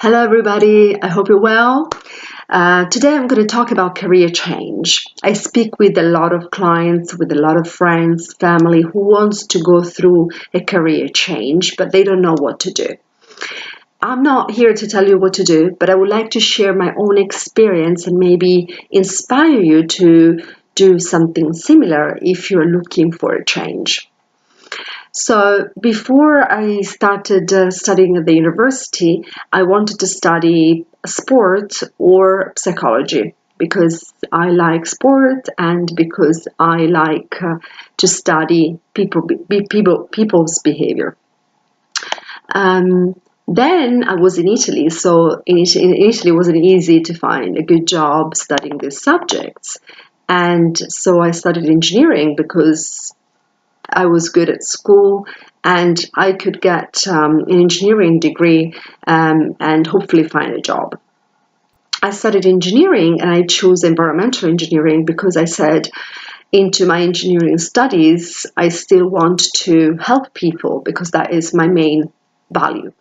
Hello, everybody. I hope you're well. Today, I'm going to talk about career change. I speak with a lot of clients, with a lot of friends, family who wants to go through a career change, but they don't know what to do. I'm not here to tell you what to do, but I would like to share my own experience and maybe inspire you to do something similar if you're looking for a change. So before I started studying at the university, I wanted to study sport or psychology because I like sport and because I like to study people's behavior. Then I was in Italy, so in Italy it wasn't easy to find a good job studying these subjects. And so I studied engineering because I was good at school and I could get an engineering degree and hopefully find a job. I studied engineering and I chose environmental engineering because I said into my engineering studies, I still want to help people because that is my main value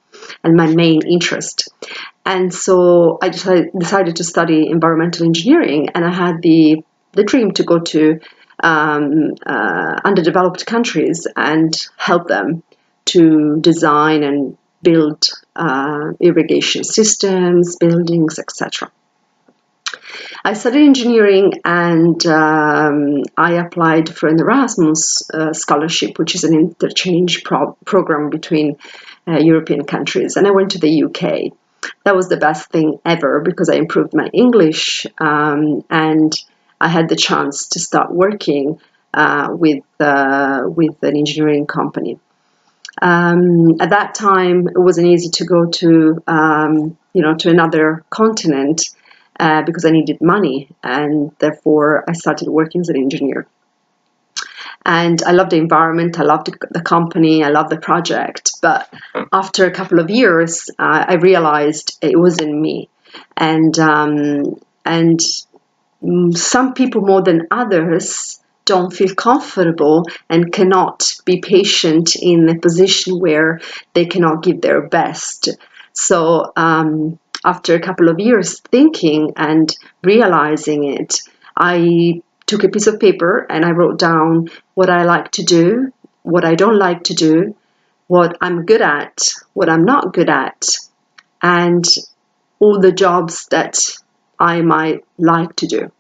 and my main interest. And so I decided to study environmental engineering, and I had the dream to go to underdeveloped countries and help them to design and build irrigation systems, buildings, etc. I studied engineering and I applied for an Erasmus scholarship, which is an interchange program between European countries, and I went to the UK. That was the best thing ever because I improved my English and I had the chance to start working with an engineering company. At that time, it wasn't easy to go to to another continent because I needed money, and therefore I started working as an engineer. And I loved the environment, I loved the company, I loved the project. But after a couple of years, I realized it wasn't me, and some people more than others don't feel comfortable and cannot be patient in a position where they cannot give their best. So after a couple of years thinking and realizing it, I took a piece of paper and I wrote down what I like to do, what I don't like to do, what I'm good at, what I'm not good at, and all the jobs that I might like to do,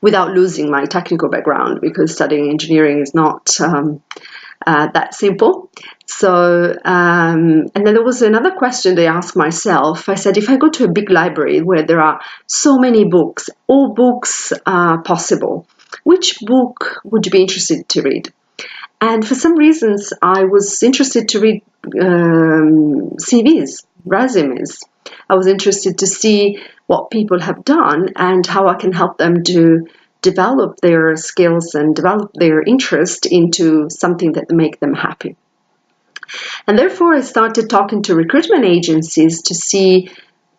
without losing my technical background, because studying engineering is not that simple. So, and then there was another question they asked myself. I said, if I go to a big library where there are so many books, all books are possible, which book would you be interested to read? And for some reasons, I was interested to read CVs, resumes. I was interested to see what people have done and how I can help them to develop their skills and develop their interest into something that make them happy. And therefore, I started talking to recruitment agencies to see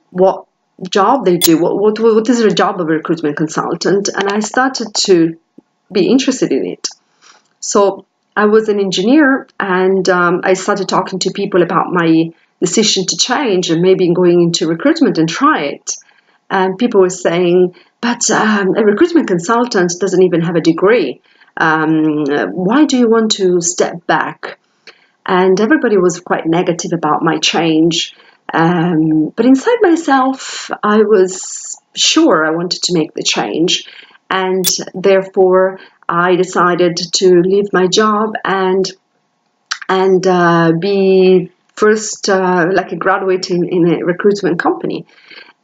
what job they do, what is the job of a recruitment consultant, and I started to be interested in it. So I was an engineer, and I started talking to people about my decision to change and maybe going into recruitment and try it. And people were saying, but a recruitment consultant doesn't even have a degree. Why do you want to step back? And everybody was quite negative about my change. But inside myself, I was sure I wanted to make the change. And therefore, I decided to leave my job and be first like a graduate in a recruitment company.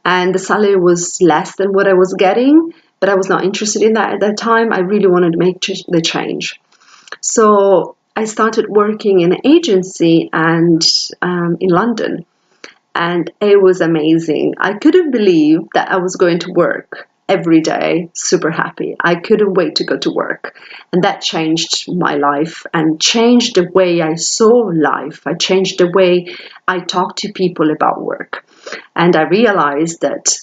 And the salary was less than what I was getting, but I was not interested in that at that time. I really wanted to make the change. So I started working in an agency and in London, and it was amazing. I couldn't believe that I was going to work every day, super happy. I couldn't wait to go to work. And that changed my life and changed the way I saw life. I changed the way I talked to people about work. And I realized that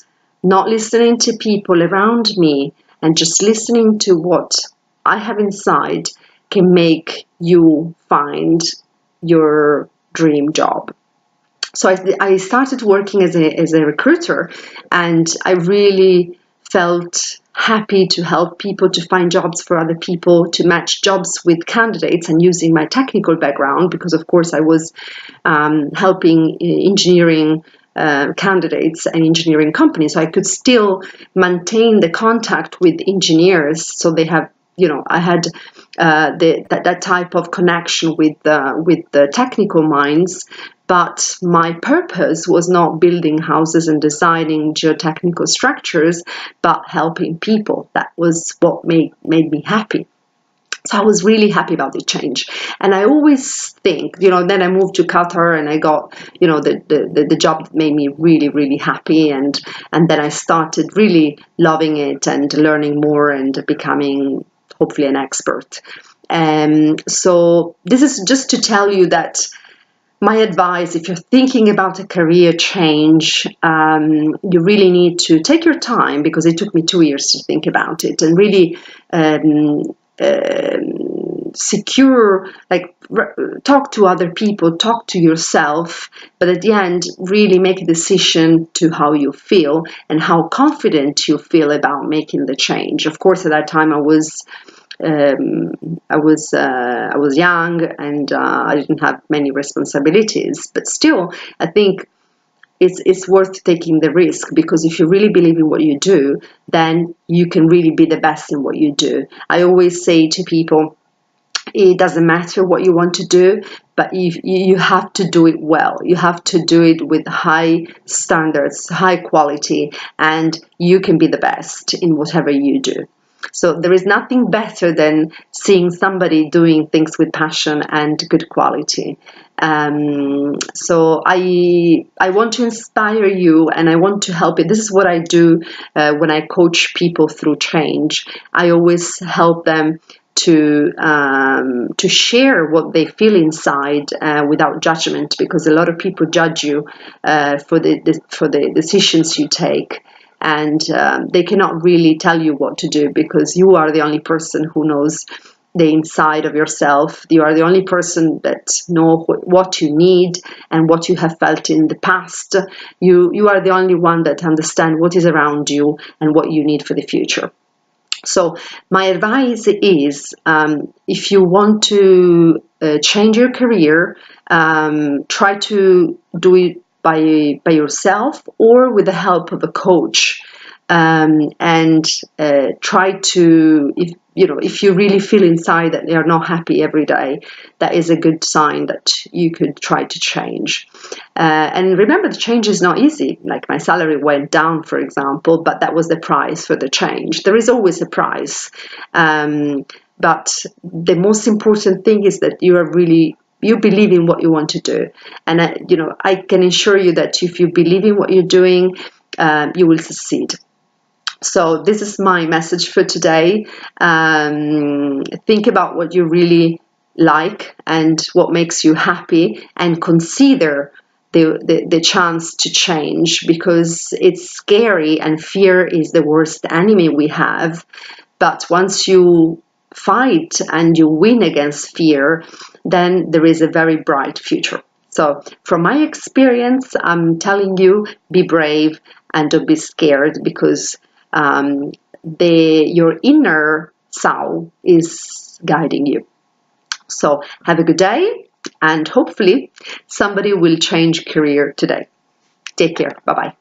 not listening to people around me and just listening to what I have inside can make you find your dream job. So I started working as a recruiter, and I really felt happy to help people to find jobs for other people, to match jobs with candidates, and using my technical background, because of course I was helping engineering candidates and engineering companies, so I could still maintain the contact with engineers, so they have, I had that type of connection with the technical minds. But my purpose was not building houses and designing geotechnical structures, but helping people. That was what made me happy. So I was really happy about the change. And I always think, then I moved to Qatar and I got, the job that made me really, really happy. And then I started really loving it and learning more and becoming hopefully an expert. So this is just to tell you that my advice, if you're thinking about a career change, you really need to take your time, because it took me 2 years to think about it, and really secure, talk to other people, talk to yourself, but at the end, really make a decision to how you feel and how confident you feel about making the change. Of course, at that time, I was young, and I didn't have many responsibilities, but still, I think it's worth taking the risk, because if you really believe in what you do, then you can really be the best in what you do. I always say to people, it doesn't matter what you want to do, but you have to do it well. You have to do it with high standards, high quality, and you can be the best in whatever you do. So there is nothing better than seeing somebody doing things with passion and good quality. So I want to inspire you, and I want to help you. This is what I do when I coach people through change. I always help them to share what they feel inside without judgment, because a lot of people judge you for the decisions you take. And they cannot really tell you what to do, because you are the only person who knows the inside of yourself. You are the only person that knows what you need and what you have felt in the past. You are the only one that understands what is around you and what you need for the future. So my advice is, if you want to change your career, try to do it by yourself or with the help of a coach, and try to, if you really feel inside that you're not happy every day, that is a good sign that you could try to change. And remember, the change is not easy. Like, my salary went down, for example, but that was the price for the change. There is always a price, but the most important thing is that you believe in what you want to do. And I can assure you that if you believe in what you're doing, you will succeed. So this is my message for today. Think about what you really like and what makes you happy, and consider the chance to change, because it's scary and fear is the worst enemy we have. But once you fight and you win against fear, then there is a very bright future. So from my experience, I'm telling you, be brave and don't be scared, because your inner soul is guiding you. So have a good day, and hopefully somebody will change career today. Take care. Bye-bye.